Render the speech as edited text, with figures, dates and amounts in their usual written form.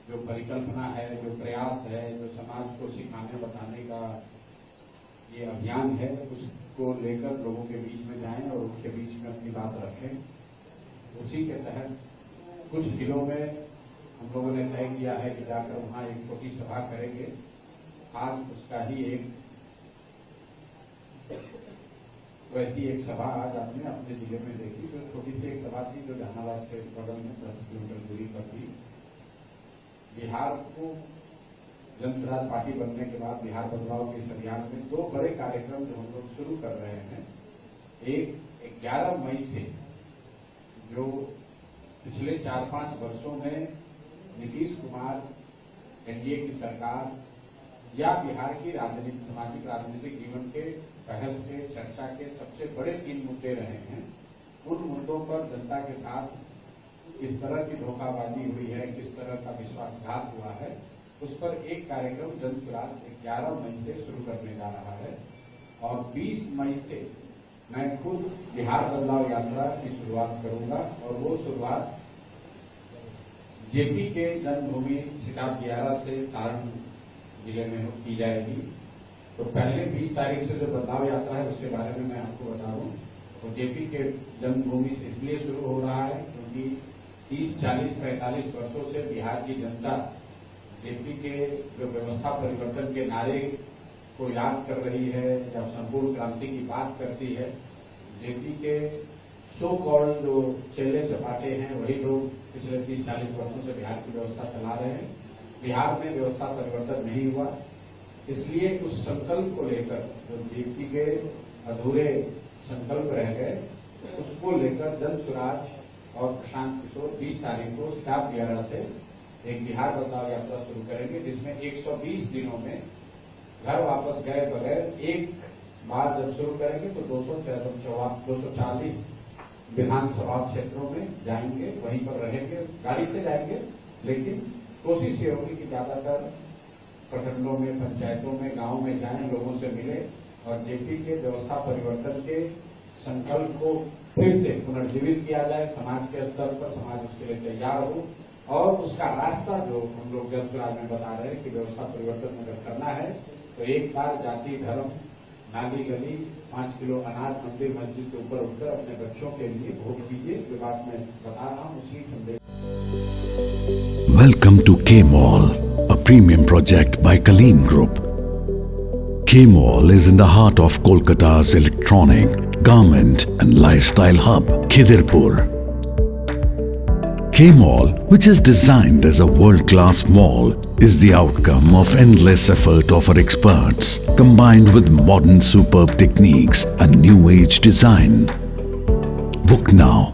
जो परिकल्पना है, जो प्रयास है, जो समाज को सिखाने बताने का ये अभियान है, उसको लेकर लोगों के बीच में जाएं और उनके बीच में अपनी बात रखें। उसी के तहत कुछ जिलों में हम लोगों ने तय किया है कि जाकर वहां एक छोटी सभा करेंगे। आज उसका ही एक वैसी एक सभा आज आपने अपने जिले में देखी। जो छोटी सी एक सभा थी जो जहानाबाद से बगल में 10 किलोमीटर दूरी पर थी। बिहार को जन स्वराज पार्टी बनने के बाद बिहार बदलाव के इस अभियान में 2 बड़े कार्यक्रम जो हम लोग शुरू कर रहे हैं। एक 11 मई से जो पिछले 4-5 वर्षों में नीतीश कुमार, एनडीए की सरकार या बिहार की राजनीति, सामाजिक राजनीतिक जीवन के बहस के, चर्चा के सबसे बड़े 3 मुद्दे रहे हैं। उन मुद्दों पर जनता के साथ किस तरह की धोखाबाजी हुई है, किस तरह का विश्वासघात हुआ है, उस पर एक कार्यक्रम जन स्वराज 11 मई से शुरू करने जा रहा है। और 20 मई से मैं खुद बिहार बदलाव यात्रा की शुरुआत करूंगा और वो शुरुआत जेपी के जन्मभूमि सिटाप दियारा से सारण जिले में की जाएगी। तो पहले 20 तारीख से जो बदलाव यात्रा है उसके बारे में मैं आपको बता दूं। तो जेपी के जन्मभूमि से इसलिए शुरू हो रहा है क्योंकि 30, 40, 45 वर्षों से बिहार की जनता जेपी के जो व्यवस्था परिवर्तन के नारे को याद कर रही है या संपूर्ण क्रांति की बात करती है। जेपी के सो कॉल्ड जो चेले चपाटे हैं वही लोग पिछले 30-40 वर्षों से बिहार की व्यवस्था चला रहे हैं। बिहार में व्यवस्था परिवर्तन नहीं हुआ, इसलिए उस संकल्प को लेकर जो जेपी के अधूरे संकल्प रह गए उसको लेकर जन स्वराज और प्रशांत किशोर 20 तारीख को सिटाप दियारा से एक बिहार बदलाव यात्रा शुरू करेंगे, जिसमें 120 दिनों में घर वापस गए बगैर एक बार जब शुरू करेंगे तो 240 विधानसभा क्षेत्रों में जाएंगे, वहीं पर रहेंगे, गाड़ी से जाएंगे, लेकिन कोशिश ये होगी कि ज्यादातर प्रखंडों में, पंचायतों में, गांव में जाएं, लोगों से मिले और जेपी के व्यवस्था परिवर्तन के संकल्प को फिर से पुनर्जीवित किया जाए। समाज के स्तर पर समाज उसके लिए तैयार हो और उसका रास्ता जो हम लोग जन स्वराज में बता रहे हैं कि व्यवस्था परिवर्तन अगर करना है तो एक बार जाति, धर्म, नाली गली, 5 किलो अनाज मंदिर मस्जिद के ऊपर उठकर अपने बच्चों के लिए वोट कीजिए। जो बात मैं बता रहा हूँ उसी संदेश। Welcome to K-Mall, a premium project by Kaleen Group. K-Mall is in the heart of Kolkata's electronic, garment and lifestyle hub, Khidirpur. K-Mall, which is designed as a world-class mall, is the outcome of endless effort of our experts, combined with modern superb techniques and new-age design. Book now